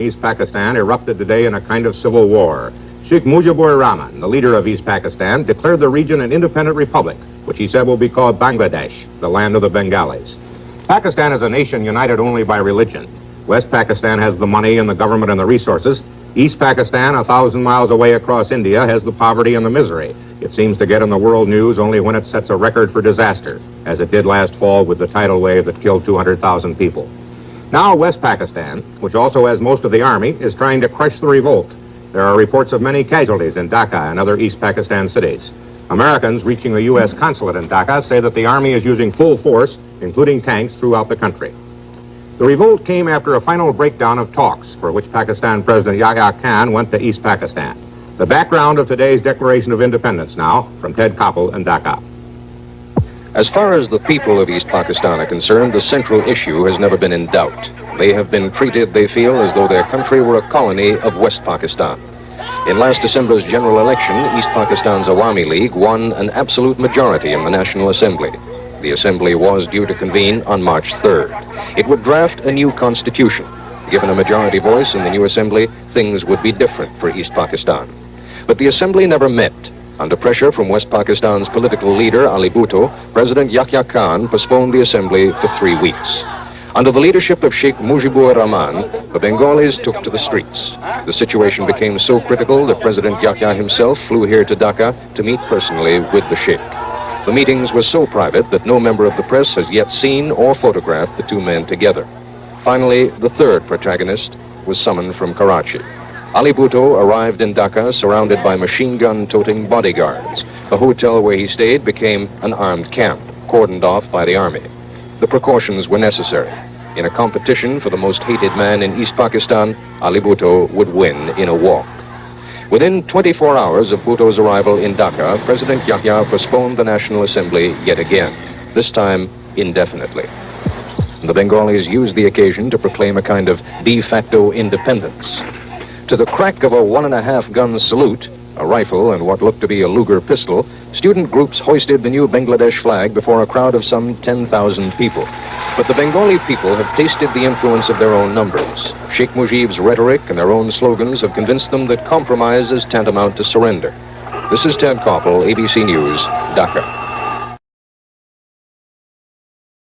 East Pakistan erupted today in a kind of civil war. Sheikh Mujibur Rahman, the leader of East Pakistan, declared the region an independent republic, which he said will be called Bangladesh, the land of the Bengalis. Pakistan is a nation united only by religion. West Pakistan has the money and the government and the resources. East Pakistan, 1,000 miles away across India, has the poverty and the misery. It seems to get in the world news only when it sets a record for disaster, as it did last fall with the tidal wave that killed 200,000 people. Now West Pakistan, which also has most of the army, is trying to crush the revolt. There are reports of many casualties in Dhaka and other East Pakistan cities. Americans reaching the U.S. consulate in Dhaka say that the army is using full force, including tanks, throughout the country. The revolt came after a final breakdown of talks for which Pakistan President Yahya Khan went to East Pakistan. The background of today's Declaration of Independence now, from Ted Koppel in Dhaka. As far as the people of East Pakistan are concerned, the central issue has never been in doubt. They have been treated, they feel, as though their country were a colony of West Pakistan. In last December's general election, East Pakistan's Awami League won an absolute majority in the National Assembly. The Assembly was due to convene on March 3rd. It would draft a new constitution. Given a majority voice in the new Assembly, things would be different for East Pakistan. But the Assembly never met. Under pressure from West Pakistan's political leader, Ali Bhutto, President Yahya Khan postponed the Assembly for 3 weeks. Under the leadership of Sheikh Mujibur Rahman, the Bengalis took to the streets. The situation became so critical that President Yahya himself flew here to Dhaka to meet personally with the Sheikh. The meetings were so private that no member of the press has yet seen or photographed the two men together. Finally, the third protagonist was summoned from Karachi. Ali Bhutto arrived in Dhaka surrounded by machine gun-toting bodyguards. The hotel where he stayed became an armed camp, cordoned off by the army. The precautions were necessary. In a competition for the most hated man in East Pakistan, Ali Bhutto would win in a walk. Within 24 hours of Bhutto's arrival in Dhaka, President Yahya postponed the National Assembly yet again, this time indefinitely. The Bengalis used the occasion to proclaim a kind of de facto independence. To the crack of a 1.5-gun salute, a rifle and what looked to be a Luger pistol, student groups hoisted the new Bangladesh flag before a crowd of some 10,000 people. But the Bengali people have tasted the influence of their own numbers. Sheikh Mujib's rhetoric and their own slogans have convinced them that compromise is tantamount to surrender. This is Ted Koppel, ABC News, Dhaka.